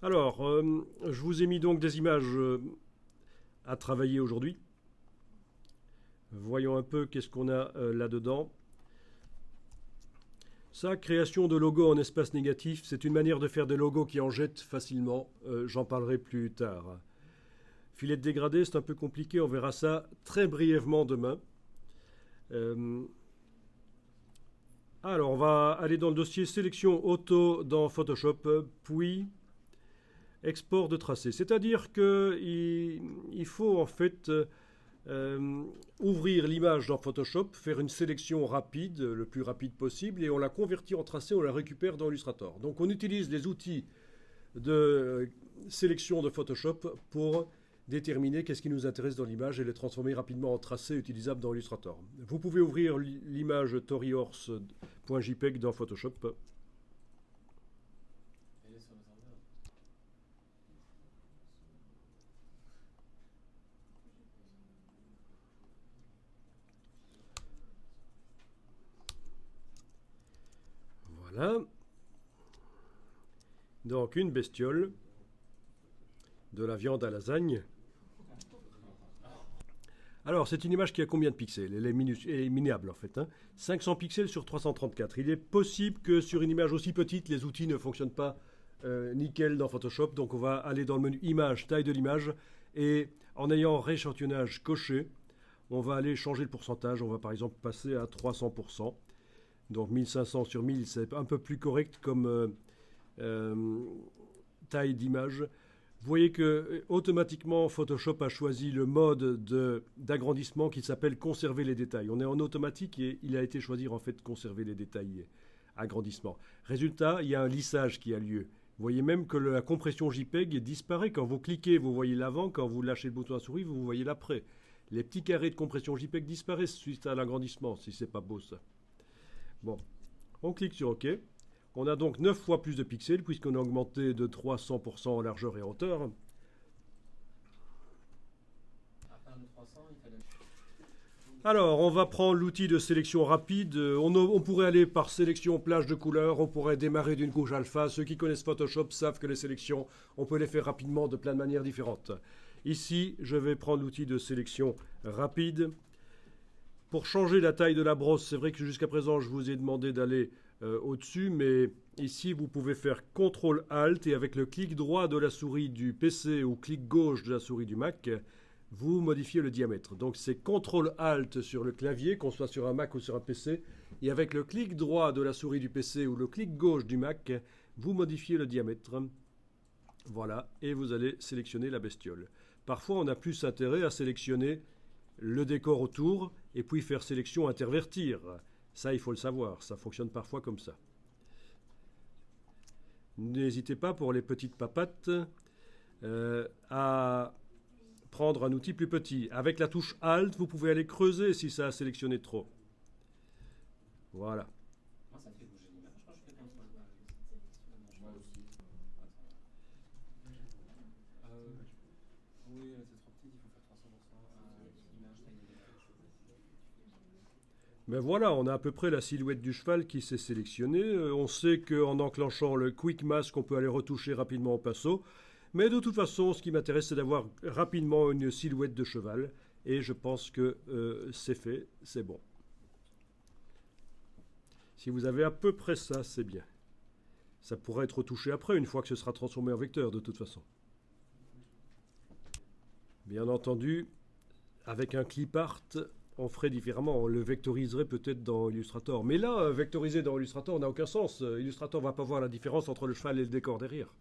Alors, je vous ai mis donc des images à travailler aujourd'hui. Voyons un peu qu'est-ce qu'on a là-dedans. Ça, création de logos en espace négatif, c'est une manière de faire des logos qui en jettent facilement. J'en parlerai plus tard. Filet de dégradé, c'est un peu compliqué, on verra ça très brièvement demain. Alors, on va aller dans le dossier sélection auto dans Photoshop, puis export de tracé. C'est-à-dire qu'il faut en fait ouvrir l'image dans Photoshop, faire une sélection rapide, le plus rapide possible, et on la convertit en tracé, on la récupère dans Illustrator. Donc on utilise les outils de sélection de Photoshop pour déterminer qu'est-ce qui nous intéresse dans l'image et les transformer rapidement en tracé utilisable dans Illustrator. Vous pouvez ouvrir l'image toryhorse.jpg dans Photoshop. Voilà. Donc une bestiole, de la viande à lasagne. Alors, c'est une image qui a combien de pixels? Elle est minable en fait. 500 pixels sur 334. Il est possible que sur une image aussi petite, les outils ne fonctionnent pas nickel dans Photoshop. Donc on va aller dans le menu Image, taille de l'image. Et en ayant rééchantillonnage coché, on va aller changer le pourcentage. On va par exemple passer à 300%. Donc 1500 sur 1000, c'est un peu plus correct comme taille d'image. Vous voyez que automatiquement Photoshop a choisi le mode d'agrandissement qui s'appelle conserver les détails. On est en automatique et il a été choisi en fait conserver les détails agrandissement. Résultat, il y a un lissage qui a lieu. Vous voyez même que la compression JPEG disparaît. Quand vous cliquez, vous voyez l'avant. Quand vous lâchez le bouton à souris, vous voyez l'après. Les petits carrés de compression JPEG disparaissent suite à l'agrandissement, si c'est pas beau ça. Bon, on clique sur OK. On a donc 9 fois plus de pixels puisqu'on a augmenté de 300% en largeur et en hauteur. Alors, on va prendre l'outil de sélection rapide. On pourrait aller par sélection plage de couleurs. On pourrait démarrer d'une couche alpha. Ceux qui connaissent Photoshop savent que les sélections, on peut les faire rapidement de plein de manières différentes. Ici, je vais prendre l'outil de sélection rapide. Pour changer la taille de la brosse, c'est vrai que jusqu'à présent, je vous ai demandé d'aller au-dessus, mais ici, vous pouvez faire CTRL-ALT et avec le clic droit de la souris du PC ou clic gauche de la souris du Mac, vous modifiez le diamètre. Donc, c'est CTRL-ALT sur le clavier, qu'on soit sur un Mac ou sur un PC, et avec le clic droit de la souris du PC ou le clic gauche du Mac, vous modifiez le diamètre. Voilà, et vous allez sélectionner la bestiole. Parfois, on a plus intérêt à sélectionner le décor autour et puis faire sélection intervertir. Ça, il faut le savoir, ça fonctionne parfois comme ça. N'hésitez pas pour les petites papates à prendre un outil plus petit. Avec la touche Alt, vous pouvez aller creuser si ça a sélectionné trop. Voilà. Ben voilà, on a à peu près la silhouette du cheval qui s'est sélectionnée. On sait qu'en enclenchant le Quick Mask, on peut aller retoucher rapidement au pinceau. Mais de toute façon, ce qui m'intéresse, c'est d'avoir rapidement une silhouette de cheval. Et je pense que c'est fait, c'est bon. Si vous avez à peu près ça, c'est bien. Ça pourra être retouché après, une fois que ce sera transformé en vecteur, de toute façon. Bien entendu, avec un clip art, on ferait différemment. On le vectoriserait peut-être dans Illustrator. Mais là, vectoriser dans Illustrator n'a aucun sens. Illustrator ne va pas voir la différence entre le cheval et le décor derrière.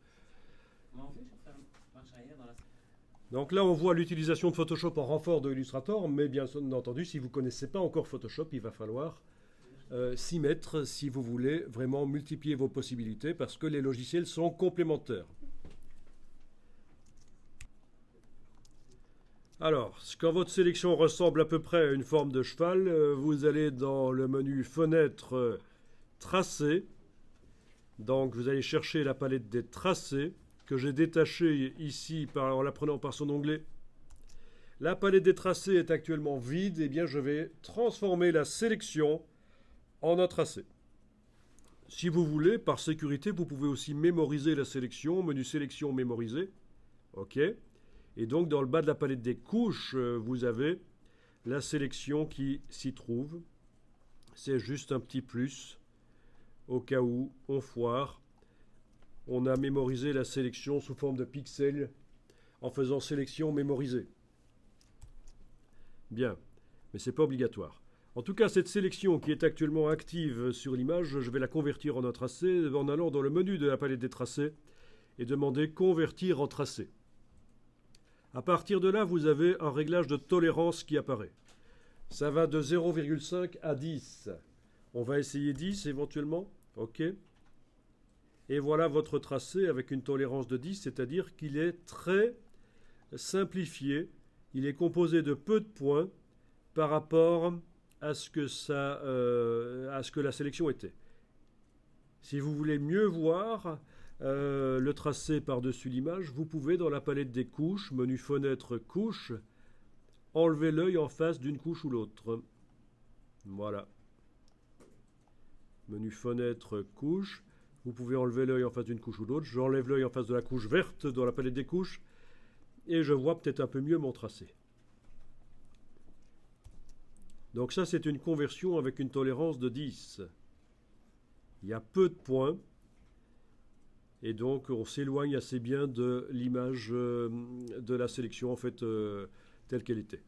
Donc là, on voit l'utilisation de Photoshop en renfort de Illustrator. Mais bien entendu, si vous ne connaissez pas encore Photoshop, il va falloir s'y mettre si vous voulez vraiment multiplier vos possibilités parce que les logiciels sont complémentaires. Alors, quand votre sélection ressemble à peu près à une forme de cheval, vous allez dans le menu Fenêtre Tracé. Donc, vous allez chercher la palette des tracés que j'ai détachée ici en la prenant par son onglet. La palette des tracés est actuellement vide. Eh bien, je vais transformer la sélection en un tracé. Si vous voulez, par sécurité, vous pouvez aussi mémoriser la sélection, menu sélection mémoriser. OK. Et donc, dans le bas de la palette des couches, vous avez la sélection qui s'y trouve. C'est juste un petit plus au cas où on foire. On a mémorisé la sélection sous forme de pixels en faisant sélection mémorisée. Bien, mais ce n'est pas obligatoire. En tout cas, cette sélection qui est actuellement active sur l'image, je vais la convertir en un tracé en allant dans le menu de la palette des tracés et demander convertir en tracé. À partir de là, vous avez un réglage de tolérance qui apparaît. Ça va de 0,5 à 10. On va essayer 10 éventuellement. OK. Et voilà votre tracé avec une tolérance de 10, c'est-à-dire qu'il est très simplifié. Il est composé de peu de points par rapport à ce que la sélection était. Si vous voulez mieux voir le tracé par-dessus l'image, vous pouvez dans la palette des couches, menu fenêtre couche, enlever l'œil en face d'une couche ou l'autre. Voilà. Menu fenêtre couche, vous pouvez enlever l'œil en face d'une couche ou l'autre. J'enlève l'œil en face de la couche verte dans la palette des couches et je vois peut-être un peu mieux mon tracé. Donc ça, c'est une conversion avec une tolérance de 10. Il y a peu de points. Et donc, on s'éloigne assez bien de l'image de la sélection, en fait, telle qu'elle était.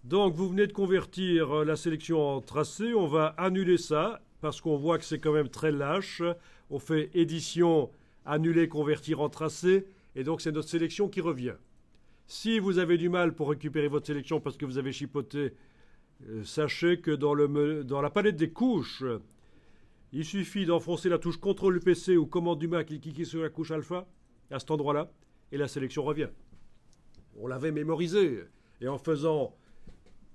Donc, vous venez de convertir la sélection en tracé. On va annuler ça, parce qu'on voit que c'est quand même très lâche. On fait édition, annuler, convertir en tracé. Et donc, c'est notre sélection qui revient. Si vous avez du mal pour récupérer votre sélection parce que vous avez chipoté, sachez que dans la palette des couches, il suffit d'enfoncer la touche CTRL du PC ou commande du Mac et cliquer sur la couche alpha à cet endroit-là et la sélection revient. On l'avait mémorisé et en faisant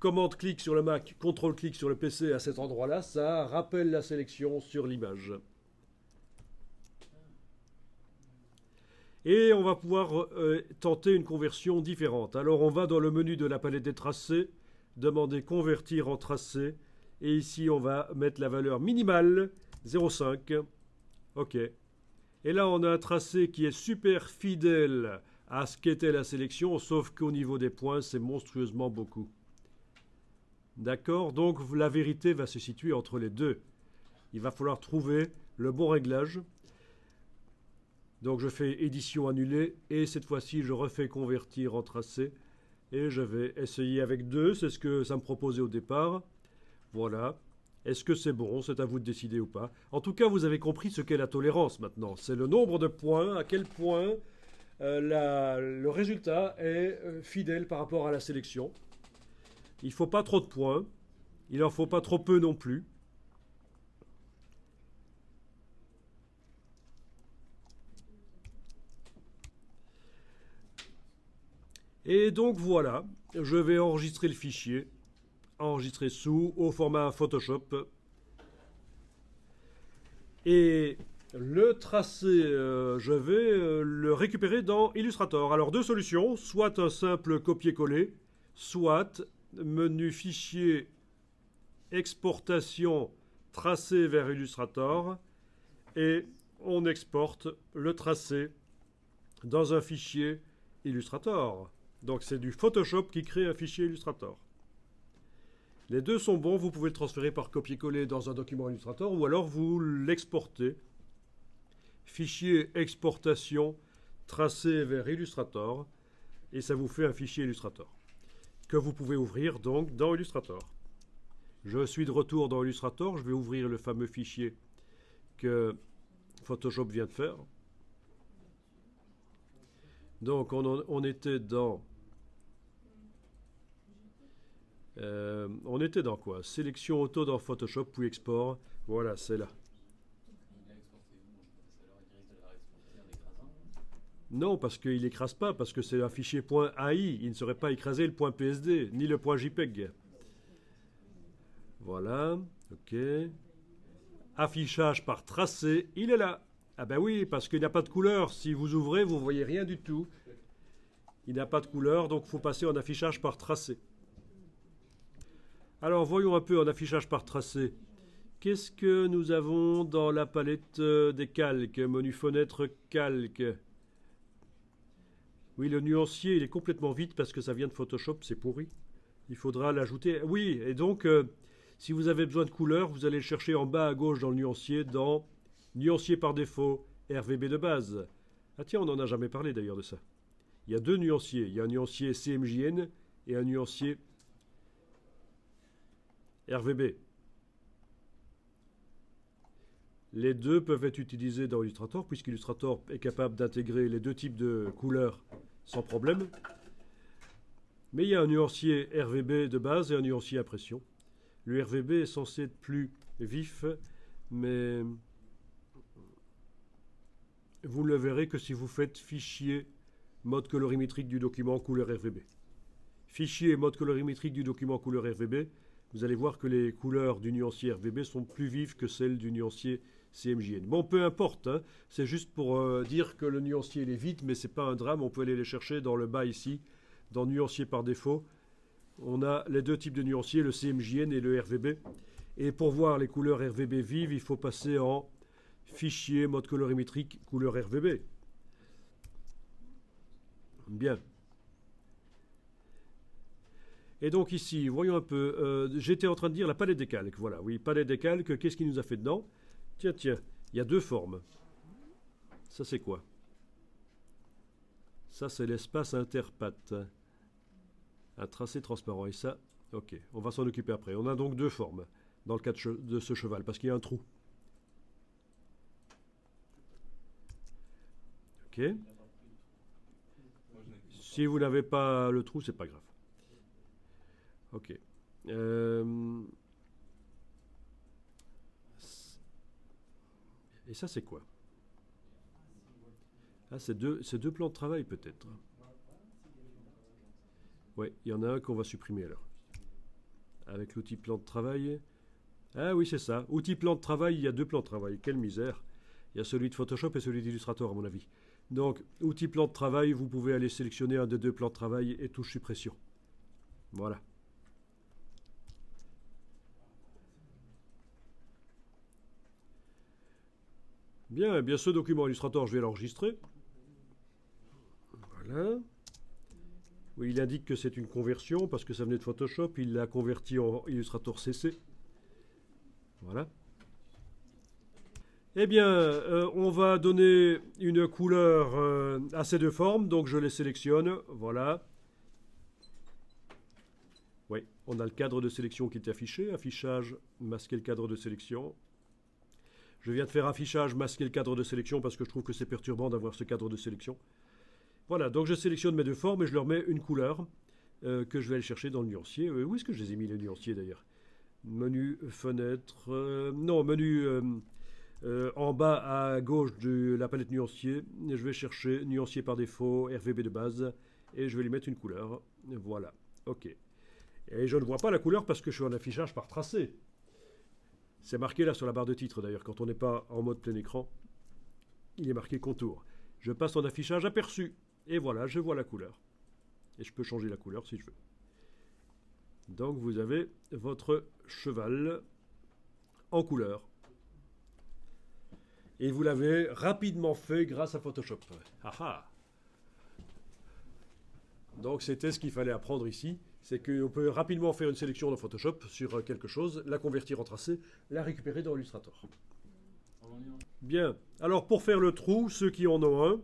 commande-clic sur le Mac, CTRL-clic sur le PC à cet endroit-là, ça rappelle la sélection sur l'image. Et on va pouvoir tenter une conversion différente. Alors on va dans le menu de la palette des tracés, demander convertir en tracé. Et ici, on va mettre la valeur minimale, 0,5. OK. Et là, on a un tracé qui est super fidèle à ce qu'était la sélection, sauf qu'au niveau des points, c'est monstrueusement beaucoup. D'accord? Donc, la vérité va se situer entre les deux. Il va falloir trouver le bon réglage. Donc, je fais édition annulée et cette fois-ci, je refais convertir en tracé. Et je vais essayer avec 2, c'est ce que ça me proposait au départ. Voilà. Est-ce que c'est bon? C'est à vous de décider ou pas. En tout cas, vous avez compris ce qu'est la tolérance maintenant. C'est le nombre de points, à quel point le résultat est fidèle par rapport à la sélection. Il ne faut pas trop de points. Il n'en faut pas trop peu non plus. Et donc voilà, je vais enregistrer le fichier. Enregistrer sous au format Photoshop. Et le tracé, je vais le récupérer dans Illustrator. Alors deux solutions, soit un simple copier-coller, soit menu fichier, exportation, tracé vers Illustrator, et on exporte le tracé dans un fichier Illustrator. Donc c'est du Photoshop qui crée un fichier Illustrator. Les deux sont bons, vous pouvez le transférer par copier-coller dans un document Illustrator ou alors vous l'exportez. Fichier exportation, tracé vers Illustrator et ça vous fait un fichier Illustrator que vous pouvez ouvrir donc dans Illustrator. Je suis de retour dans Illustrator, je vais ouvrir le fameux fichier que Photoshop vient de faire. Donc on était dans... on était dans quoi? Sélection auto dans Photoshop, puis export. Voilà, c'est là. Non, parce qu'il n'écrase pas, parce que c'est un fichier .ai. Il ne serait pas écrasé le .psd, ni le .jpeg. Voilà, OK. Affichage par tracé, il est là. Ah ben oui, parce qu'il n'y a pas de couleur. Si vous ouvrez, vous ne voyez rien du tout. Il n'a pas de couleur, donc il faut passer en affichage par tracé. Alors, voyons un peu en affichage par tracé. Qu'est-ce que nous avons dans la palette des calques? Menu fenêtre calque. Oui, le nuancier, il est complètement vide parce que ça vient de Photoshop, c'est pourri. Il faudra l'ajouter. Oui, et donc, si vous avez besoin de couleur, vous allez le chercher en bas à gauche dans le nuancier, dans nuancier par défaut, RVB de base. Ah tiens, on n'en a jamais parlé d'ailleurs de ça. Il y a deux nuanciers. Il y a un nuancier CMJN et un nuancier RVB. Les deux peuvent être utilisés dans Illustrator, puisqu'Illustrator est capable d'intégrer les deux types de couleurs sans problème. Mais il y a un nuancier RVB de base et un nuancier impression. Le RVB est censé être plus vif, mais vous ne le verrez que si vous faites fichier mode colorimétrique du document couleur RVB. Fichier mode colorimétrique du document couleur RVB, vous allez voir que les couleurs du nuancier RVB sont plus vives que celles du nuancier CMJN. Bon, peu importe, hein, c'est juste pour dire que le nuancier il est vide, mais c'est pas un drame, on peut aller les chercher dans le bas ici, dans nuancier par défaut. On a les deux types de nuanciers, le CMJN et le RVB. Et pour voir les couleurs RVB vives, il faut passer en fichier mode colorimétrique couleur RVB. Bien. Et donc ici, voyons un peu, j'étais en train de dire la palette des calques. Voilà, oui, palette des calques, qu'est-ce qu'il nous a fait dedans? Tiens, il y a deux formes. Ça, c'est quoi? Ça, c'est l'espace interpath. Un tracé transparent. Et ça, ok, on va s'en occuper après. On a donc deux formes dans le cas de ce cheval, parce qu'il y a un trou. Ok. Si vous n'avez pas le trou, c'est pas grave. Ok. Et ça, c'est quoi? Ah, c'est deux plans de travail, peut-être. Oui, il y en a un qu'on va supprimer, alors. Avec l'outil plan de travail. Ah oui, c'est ça. Outil plan de travail, il y a deux plans de travail. Quelle misère. Il y a celui de Photoshop et celui d'Illustrator, à mon avis. Donc, outil plan de travail, vous pouvez aller sélectionner un des deux plans de travail et touche suppression. Voilà. Bien, eh bien ce document Illustrator, je vais l'enregistrer. Voilà. Oui, il indique que c'est une conversion parce que ça venait de Photoshop. Il l'a converti en Illustrator CC. Voilà. Eh bien, on va donner une couleur à ces deux formes. Donc, je les sélectionne. Voilà. Oui, on a le cadre de sélection qui est affiché. Affichage, masquer le cadre de sélection. Je viens de faire affichage, masquer le cadre de sélection parce que je trouve que c'est perturbant d'avoir ce cadre de sélection. Voilà, donc je sélectionne mes deux formes et je leur mets une couleur que je vais aller chercher dans le nuancier. Où est-ce que je les ai mis, les nuanciers d'ailleurs? Menu, fenêtre... non, menu en bas à gauche de la palette nuancier. Je vais chercher nuancier par défaut, RVB de base, et je vais lui mettre une couleur. Voilà, ok. Et je ne vois pas la couleur parce que je suis en affichage par tracé. C'est marqué là sur la barre de titre d'ailleurs, quand on n'est pas en mode plein écran, il est marqué contour. Je passe en affichage aperçu, et voilà, je vois la couleur. Et je peux changer la couleur si je veux. Donc vous avez votre cheval en couleur. Et vous l'avez rapidement fait grâce à Photoshop. Ah ah. Donc c'était ce qu'il fallait apprendre ici. C'est qu'on peut rapidement faire une sélection dans Photoshop sur quelque chose, la convertir en tracé, la récupérer dans Illustrator. Bien. Alors pour faire le trou, ceux qui en ont un,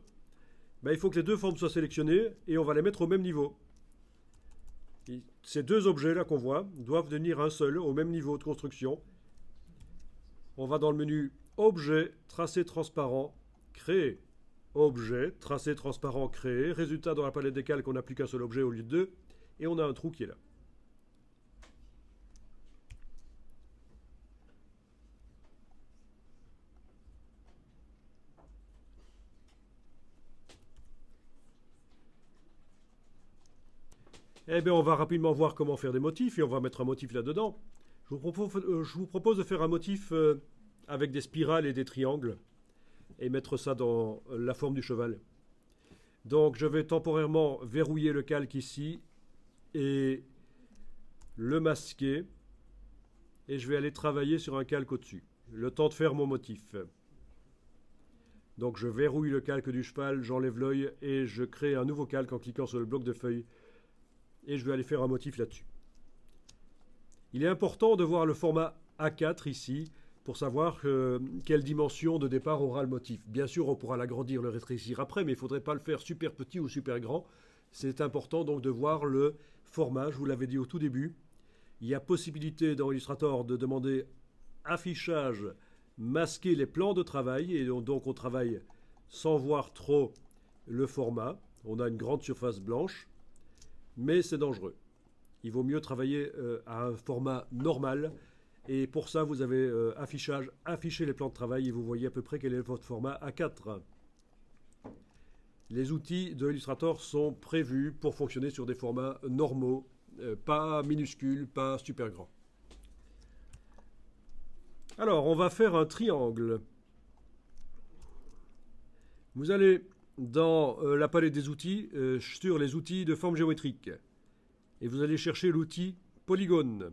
ben, il faut que les deux formes soient sélectionnées et on va les mettre au même niveau. Et ces deux objets-là qu'on voit doivent devenir un seul, au même niveau de construction. On va dans le menu Objet, Tracé transparent, Créer. Objet, Tracé transparent, Créer. Résultat, dans la palette des calques, on n'a plus qu'un seul objet au lieu de deux. Et on a un trou qui est là. Eh bien, on va rapidement voir comment faire des motifs et on va mettre un motif là-dedans. Je vous propose de faire un motif avec des spirales et des triangles et mettre ça dans la forme du cheval. Donc, je vais temporairement verrouiller le calque ici et le masquer et je vais aller travailler sur un calque au-dessus, le temps de faire mon motif. Donc je verrouille le calque du cheval, j'enlève l'œil et je crée un nouveau calque en cliquant sur le bloc de feuilles et je vais aller faire un motif là-dessus. Il est important de voir le format A4 ici pour savoir quelle dimension de départ aura le motif. Bien sûr, on pourra l'agrandir, le rétrécir après, mais il ne faudrait pas le faire super petit ou super grand. C'est important donc de voir le format, je vous l'avais dit au tout début. Il y a possibilité dans Illustrator de demander affichage, masquer les plans de travail, et donc on travaille sans voir trop le format. On a une grande surface blanche, mais c'est dangereux. Il vaut mieux travailler à un format normal, et pour ça vous avez affichage, afficher les plans de travail, et vous voyez à peu près quel est votre format A4. Les outils de Illustrator sont prévus pour fonctionner sur des formats normaux, pas minuscules, pas super grands. Alors, on va faire un triangle. Vous allez dans la palette des outils, sur les outils de forme géométrique. Et vous allez chercher l'outil polygone.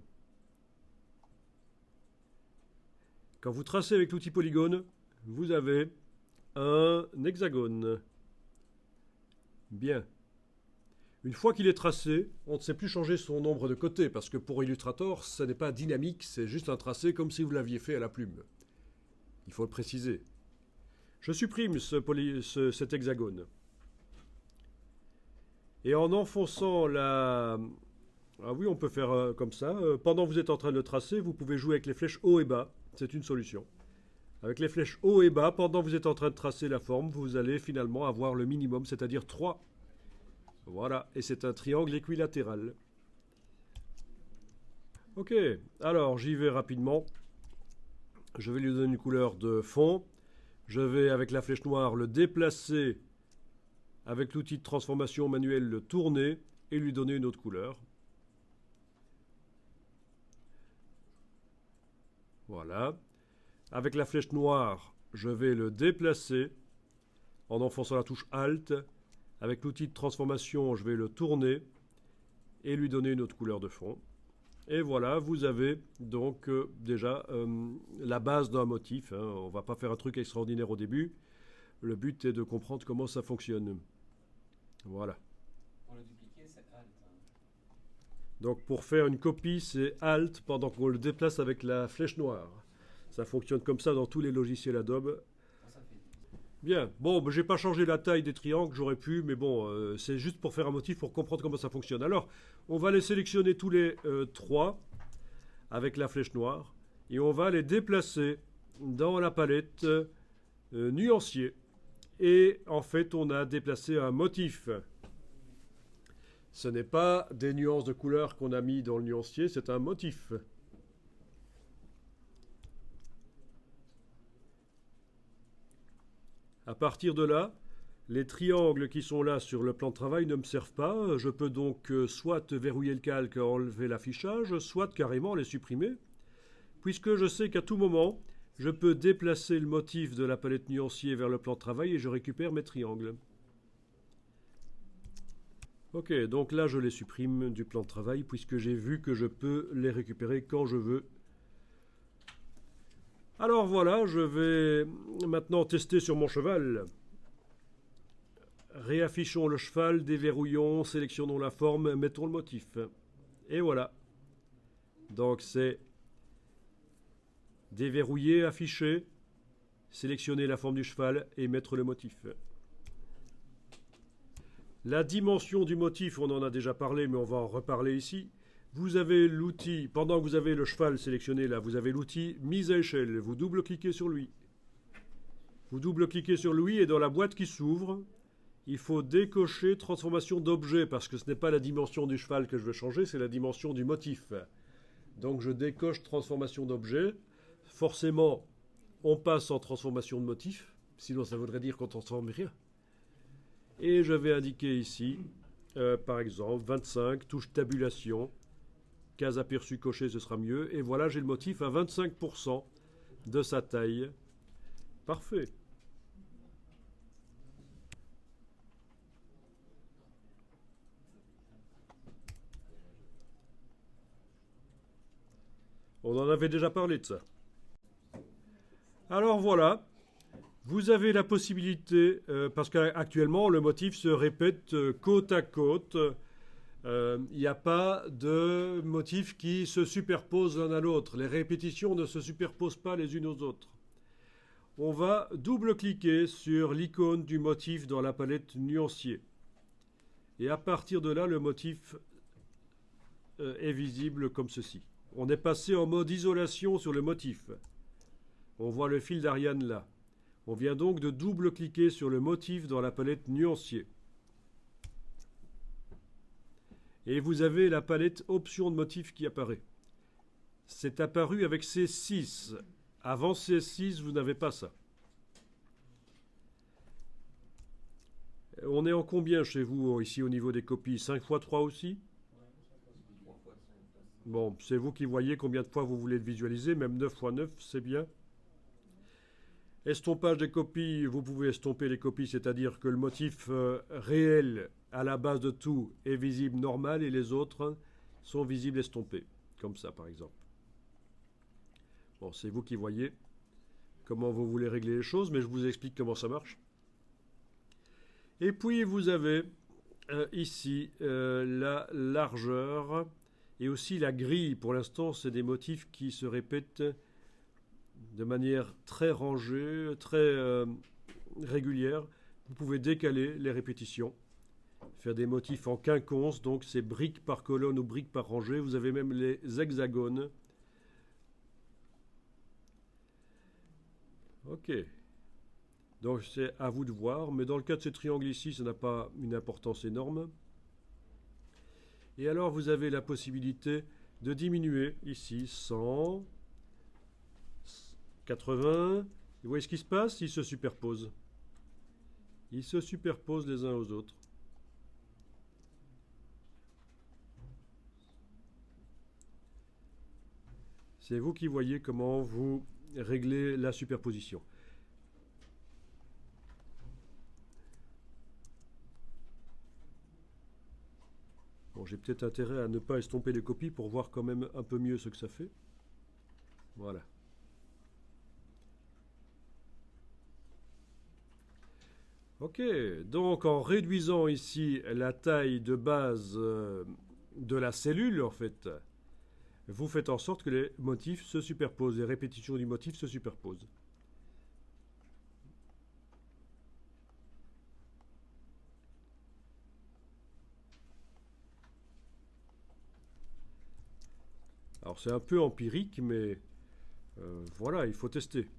Quand vous tracez avec l'outil polygone, vous avez un hexagone. Bien. Une fois qu'il est tracé, on ne sait plus changer son nombre de côtés, parce que pour Illustrator, ce n'est pas dynamique, c'est juste un tracé comme si vous l'aviez fait à la plume. Il faut le préciser. Je supprime cet hexagone. Et en enfonçant la... Ah oui, on peut faire comme ça. Pendant que vous êtes en train de le tracer, vous pouvez jouer avec les flèches haut et bas. C'est une solution. Avec les flèches haut et bas, pendant que vous êtes en train de tracer la forme, vous allez finalement avoir le minimum, c'est-à-dire 3. Voilà, et c'est un triangle équilatéral. Ok, alors j'y vais rapidement. Je vais lui donner une couleur de fond. Je vais, avec la flèche noire, le déplacer. Avec l'outil de transformation manuelle, le tourner et lui donner une autre couleur. Voilà. Avec la flèche noire, je vais le déplacer en enfonçant la touche Alt. Avec l'outil de transformation, je vais le tourner et lui donner une autre couleur de fond. Et voilà, vous avez donc déjà la base d'un motif. Hein. On ne va pas faire un truc extraordinaire au début. Le but est de comprendre comment ça fonctionne. Voilà. Pour le dupliquer, c'est Alt. Donc pour faire une copie, c'est Alt pendant qu'on le déplace avec la flèche noire. Ça fonctionne comme ça dans tous les logiciels Adobe. Bien, bon, ben, j'ai pas changé la taille des triangles, j'aurais pu, mais bon, c'est juste pour faire un motif, pour comprendre comment ça fonctionne. Alors, on va les sélectionner tous les 3 avec la flèche noire, et on va les déplacer dans la palette nuancier. Et en fait, on a déplacé un motif. Ce n'est pas des nuances de couleurs qu'on a mis dans le nuancier, c'est un motif. À partir de là, les triangles qui sont là sur le plan de travail ne me servent pas. Je peux donc soit verrouiller le calque, enlever l'affichage, soit carrément les supprimer, puisque je sais qu'à tout moment, je peux déplacer le motif de la palette nuancier vers le plan de travail et je récupère mes triangles. Ok, donc là je les supprime du plan de travail, puisque j'ai vu que je peux les récupérer quand je veux. Alors voilà, je vais maintenant tester sur mon cheval. Réaffichons le cheval, déverrouillons, sélectionnons la forme, mettons le motif. Et voilà. Donc c'est déverrouiller, afficher, sélectionner la forme du cheval et mettre le motif. La dimension du motif, on en a déjà parlé, mais on va en reparler ici. Vous avez l'outil, pendant que vous avez le cheval sélectionné là, vous avez l'outil mise à échelle. Vous double-cliquez sur lui. Vous double-cliquez sur lui et dans la boîte qui s'ouvre, il faut décocher transformation d'objet parce que ce n'est pas la dimension du cheval que je veux changer, c'est la dimension du motif. Donc je décoche transformation d'objet. Forcément, on passe en transformation de motif, sinon ça voudrait dire qu'on ne transforme rien. Et je vais indiquer ici, par exemple, 25, touche tabulation. Case aperçu coché, ce sera mieux. Et voilà, j'ai le motif à 25% de sa taille. Parfait. On en avait déjà parlé de ça. Alors voilà, vous avez la possibilité, parce qu'actuellement le motif se répète côte à côte. Il n'y a pas de motifs qui se superposent l'un à l'autre. Les répétitions ne se superposent pas les unes aux autres. On va double-cliquer sur l'icône du motif dans la palette nuancier. Et à partir de là, le motif est visible comme ceci. On est passé en mode isolation sur le motif. On voit le fil d'Ariane là. On vient donc de double-cliquer sur le motif dans la palette nuancier. Et vous avez la palette options de motifs qui apparaît. C'est apparu avec C6. Avant C6, vous n'avez pas ça. On est en combien chez vous ici au niveau des copies? 5 x 3 aussi? Bon, c'est vous qui voyez combien de fois vous voulez le visualiser, même 9 x 9, c'est bien. Estompage des copies, vous pouvez estomper les copies, c'est-à-dire que le motif réel à la base de tout est visible normal et les autres sont visibles estompés, comme ça par exemple. Bon, c'est vous qui voyez comment vous voulez régler les choses, mais je vous explique comment ça marche. Et puis vous avez ici la largeur et aussi la grille. Pour l'instant, c'est des motifs qui se répètent de manière très rangée, très régulière. Vous pouvez décaler les répétitions, faire des motifs en quinconce, donc c'est brique par colonne ou brique par rangée. Vous avez même les hexagones. Ok. Donc c'est à vous de voir, mais dans le cas de ces triangles ici, ça n'a pas une importance énorme. Et alors vous avez la possibilité de diminuer ici 100, 80. Vous voyez ce qui se passe? Ils se superposent. Ils se superposent les uns aux autres. C'est vous qui voyez comment vous réglez la superposition. Bon, j'ai peut-être intérêt à ne pas estomper les copies pour voir quand même un peu mieux ce que ça fait. Voilà. Ok, donc en réduisant ici la taille de base de la cellule, en fait, vous faites en sorte que les motifs se superposent, les répétitions du motif se superposent. Alors c'est un peu empirique, mais voilà, il faut tester.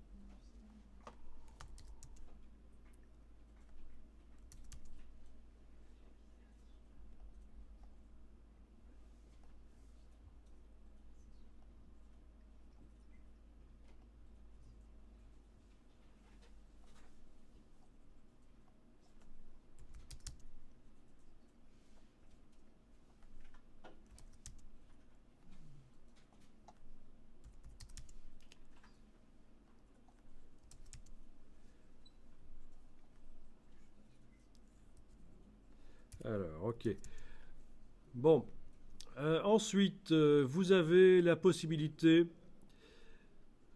Alors, ok. Bon. Ensuite, vous avez la possibilité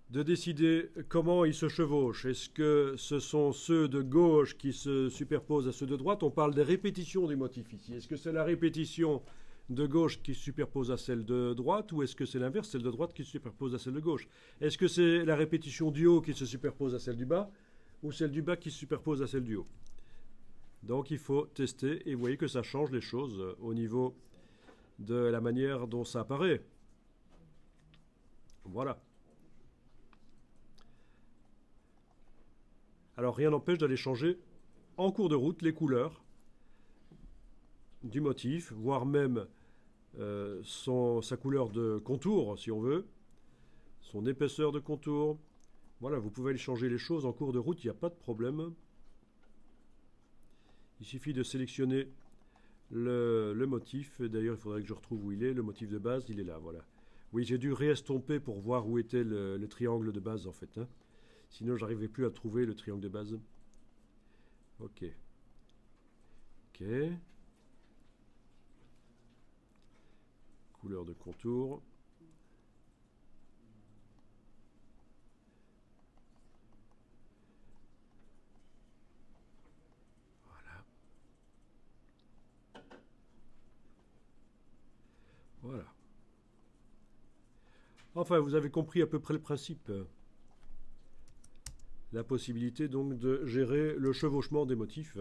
de décider comment ils se chevauchent. Est-ce que ce sont ceux de gauche qui se superposent à ceux de droite? On parle des répétitions des motifs ici. Est-ce que c'est la répétition de gauche qui se superpose à celle de droite, ou est-ce que c'est l'inverse, celle de droite qui se superpose à celle de gauche? Est-ce que c'est la répétition du haut qui se superpose à celle du bas, ou celle du bas qui se superpose à celle du haut? Donc il faut tester, et vous voyez que ça change les choses au niveau de la manière dont ça apparaît. Voilà. Alors rien n'empêche d'aller changer en cours de route les couleurs du motif, voire même sa couleur de contour, si on veut, son épaisseur de contour. Voilà, vous pouvez aller changer les choses en cours de route, il n'y a pas de problème. Il suffit de sélectionner le motif. D'ailleurs, il faudrait que je retrouve où il est. Le motif de base, il est là, voilà. Oui, j'ai dû réestomper pour voir où était le triangle de base, en fait. Hein. Sinon, j'arrivais plus à trouver le triangle de base. Ok. Ok. Couleur de contour. Voilà. Enfin, vous avez compris à peu près le principe. La possibilité donc de gérer le chevauchement des motifs.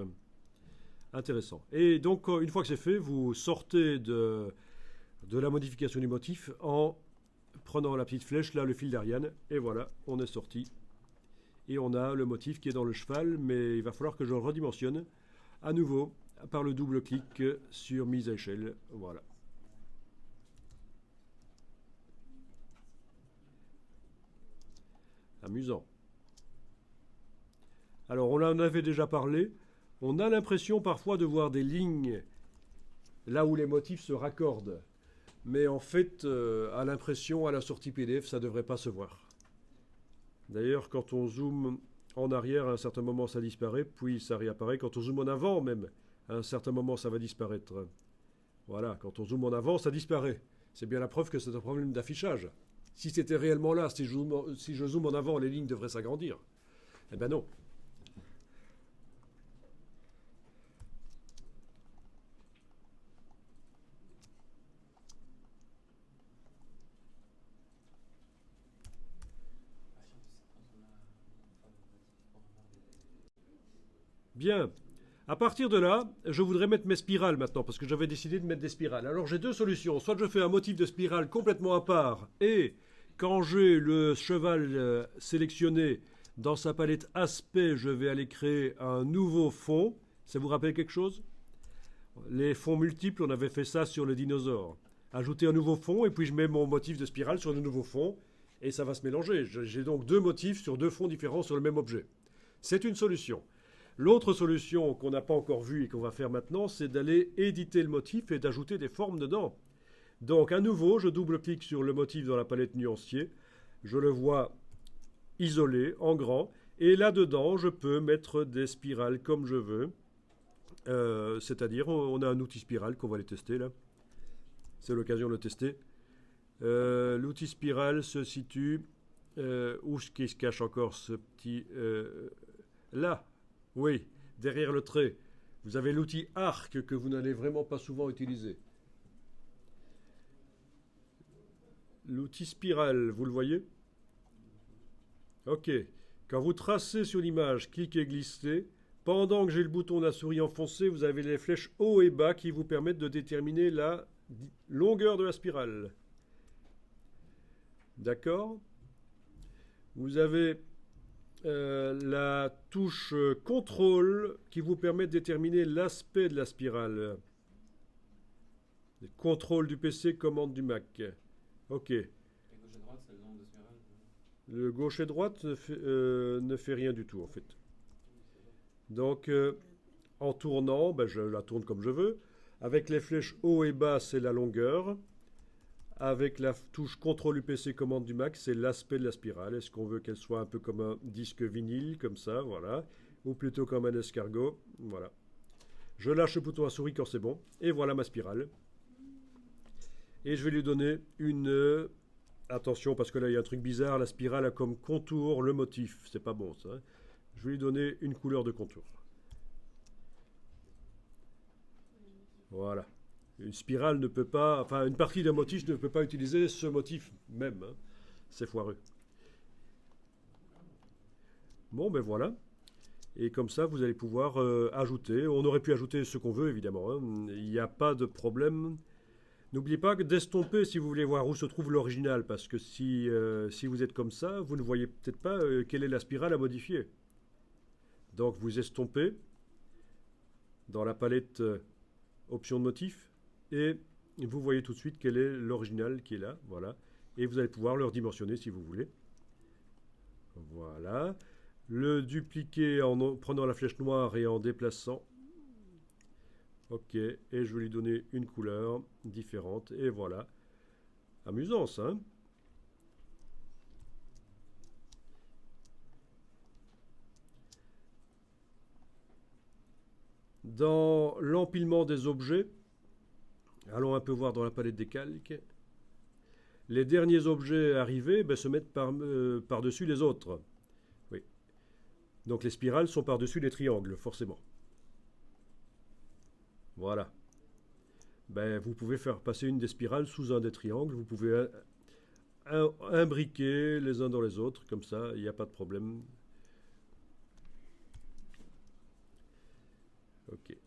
Intéressant. Et donc, une fois que c'est fait, vous sortez de la modification du motif en prenant la petite flèche, là, le fil d'Ariane, et voilà, on est sorti. Et on a le motif qui est dans le cheval, mais il va falloir que je le redimensionne à nouveau par le double clic sur mise à échelle. Voilà. Amusant. Alors, on en avait déjà parlé. On a l'impression parfois de voir des lignes là où les motifs se raccordent. Mais en fait, à l'impression, à la sortie PDF, ça ne devrait pas se voir. D'ailleurs, quand on zoome en arrière, à un certain moment, ça disparaît, puis ça réapparaît. Quand on zoome en avant, même, à un certain moment, ça va disparaître. Voilà, quand on zoome en avant, ça disparaît. C'est bien la preuve que c'est un problème d'affichage. Si c'était réellement là, si je zoome en avant, les lignes devraient s'agrandir. Eh ben non. Bien. À partir de là, je voudrais mettre mes spirales maintenant, parce que j'avais décidé de mettre des spirales. Alors j'ai deux solutions. Soit je fais un motif de spirale complètement à part, et quand j'ai le cheval sélectionné dans sa palette aspect, je vais aller créer un nouveau fond. Ça vous rappelle quelque chose? Les fonds multiples, on avait fait ça sur le dinosaure. Ajouter un nouveau fond, et puis je mets mon motif de spirale sur le nouveau fond, et ça va se mélanger. J'ai donc deux motifs sur deux fonds différents sur le même objet. C'est une solution. L'autre solution qu'on n'a pas encore vue et qu'on va faire maintenant, c'est d'aller éditer le motif et d'ajouter des formes dedans. Donc à nouveau, je double-clique sur le motif dans la palette nuancier, je le vois isolé, en grand, et là-dedans, je peux mettre des spirales comme je veux. C'est-à-dire, on a un outil spirale qu'on va aller tester là. C'est l'occasion de le tester. L'outil spirale se situe... où est-ce qu'il se cache encore ce petit... là. Oui, derrière le trait, vous avez l'outil arc que vous n'allez vraiment pas souvent utiliser. L'outil spirale, vous le voyez? Ok. Quand vous tracez sur l'image, cliquez et glissez. Pendant que j'ai le bouton de la souris enfoncé, vous avez les flèches haut et bas qui vous permettent de déterminer la longueur de la spirale. D'accord? Vous avez la touche contrôle qui vous permet de déterminer l'aspect de la spirale. Contrôle du PC, commande du Mac. Ok. Et gauche et droite, c'est le nombre de spirales. Le gauche et droite ne fait rien du tout en fait. Donc en tournant, ben, je la tourne comme je veux. Avec les flèches haut et bas, c'est la longueur. Avec la touche contrôle UPC commande du Mac, c'est l'aspect de la spirale. Est-ce qu'on veut qu'elle soit un peu comme un disque vinyle, comme ça, voilà. Ou plutôt comme un escargot, voilà. Je lâche le bouton à souris quand c'est bon. Et voilà ma spirale. Et je vais lui donner une... attention, parce que là, il y a un truc bizarre. La spirale a comme contour le motif. C'est pas bon, ça. Je vais lui donner une couleur de contour. Voilà. Une spirale ne peut pas... Enfin, une partie d'un motif ne peut pas utiliser ce motif même. Hein. C'est foireux. Bon, ben voilà. Et comme ça, vous allez pouvoir ajouter. On aurait pu ajouter ce qu'on veut, évidemment. Hein. Il n'y a pas de problème. N'oubliez pas que d'estomper si vous voulez voir où se trouve l'original. Parce que si vous êtes comme ça, vous ne voyez peut-être pas quelle est la spirale à modifier. Donc, vous estompez dans la palette option de motif. Et vous voyez tout de suite quel est l'original qui est là, voilà. Et vous allez pouvoir le redimensionner si vous voulez. Voilà. Le dupliquer en prenant la flèche noire et en déplaçant. Ok. Et je vais lui donner une couleur différente. Et voilà. Amusant ça, hein? Dans l'empilement des objets, allons un peu voir dans la palette des calques. Les derniers objets arrivés se mettent par-dessus les autres. Oui. Donc les spirales sont par-dessus les triangles, forcément. Voilà. ben, vous pouvez faire passer une des spirales sous un des triangles. Vous pouvez imbriquer les uns dans les autres, comme ça, il n'y a pas de problème. Ok.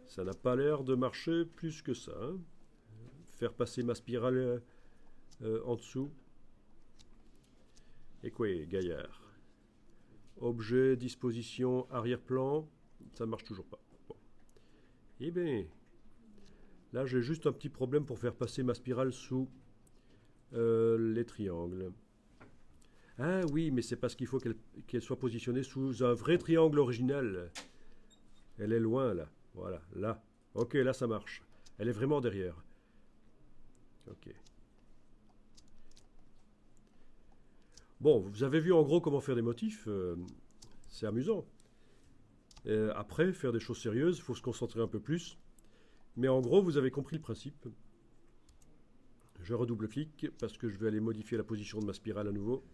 Ça n'a pas l'air de marcher plus que ça, hein. Faire passer ma spirale en dessous. Et quoi, gaillard? Objet, disposition, arrière-plan, ça marche toujours pas. Bon. Eh bien, là j'ai juste un petit problème pour faire passer ma spirale sous les triangles. Ah oui, mais c'est parce qu'il faut qu'elle soit positionnée sous un vrai triangle original. Elle est loin là. Voilà, là. Ok, là ça marche. Elle est vraiment derrière. Ok. Bon, vous avez vu en gros comment faire des motifs. C'est amusant. Après, faire des choses sérieuses, il faut se concentrer un peu plus. Mais en gros, vous avez compris le principe. Je redouble-clique parce que je vais aller modifier la position de ma spirale à nouveau.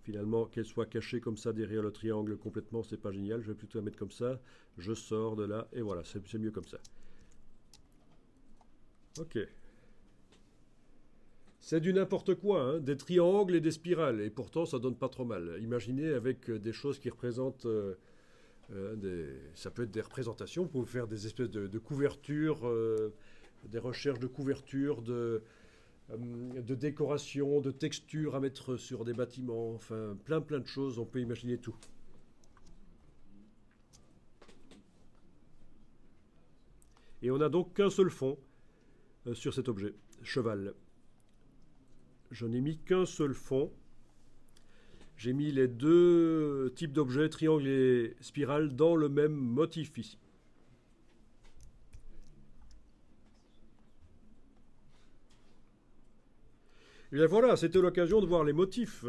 Finalement, qu'elle soit cachée comme ça derrière le triangle complètement, c'est pas génial. Je vais plutôt la mettre comme ça. Je sors de là et voilà, c'est mieux comme ça. Ok. C'est du n'importe quoi, hein, des triangles et des spirales. Et pourtant, ça donne pas trop mal. Imaginez avec des choses qui représentent... ça peut être des représentations. Vous pouvez faire des espèces de couvertures, des recherches de couvertures, de décoration, de textures à mettre sur des bâtiments, enfin plein de choses, on peut imaginer tout. Et on n'a donc qu'un seul fond sur cet objet, cheval. Je n'ai mis qu'un seul fond. J'ai mis les deux types d'objets, triangle et spirale, dans le même motif ici. Et bien voilà, c'était l'occasion de voir les motifs,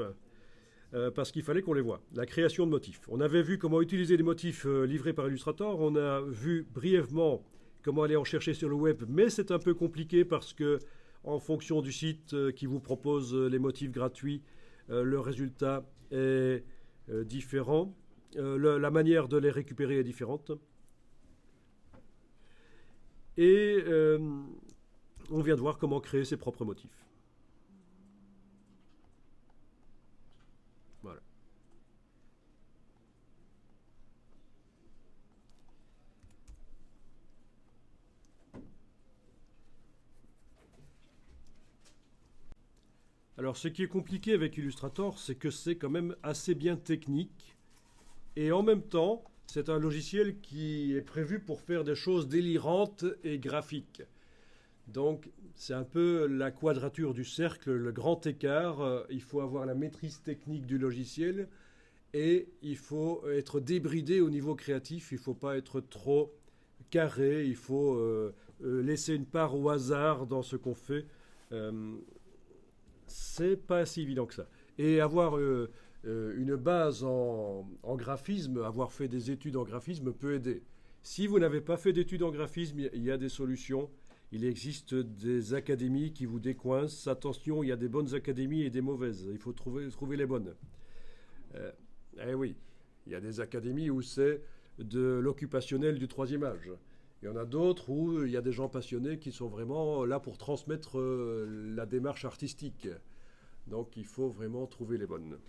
parce qu'il fallait qu'on les voie. La création de motifs. On avait vu comment utiliser des motifs livrés par Illustrator, on a vu brièvement comment aller en chercher sur le web, mais c'est un peu compliqué parce que, en fonction du site qui vous propose les motifs gratuits, le résultat est différent. La manière de les récupérer est différente. Et on vient de voir comment créer ses propres motifs. Voilà. Alors, ce qui est compliqué avec Illustrator, c'est que c'est quand même assez bien technique. Et en même temps, c'est un logiciel qui est prévu pour faire des choses délirantes et graphiques. Donc, c'est un peu la quadrature du cercle, le grand écart. Il faut avoir la maîtrise technique du logiciel et il faut être débridé au niveau créatif. Il ne faut pas être trop carré. Il faut laisser une part au hasard dans ce qu'on fait. C'est pas si évident que ça. Et avoir une base en graphisme, avoir fait des études en graphisme peut aider. Si vous n'avez pas fait d'études en graphisme, il y a des solutions. Il existe des académies qui vous décoincent. Attention, il y a des bonnes académies et des mauvaises. Il faut trouver les bonnes. Eh oui, il y a des académies où c'est de l'occupationnel du troisième âge. Il y en a d'autres où il y a des gens passionnés qui sont vraiment là pour transmettre la démarche artistique. Donc il faut vraiment trouver les bonnes.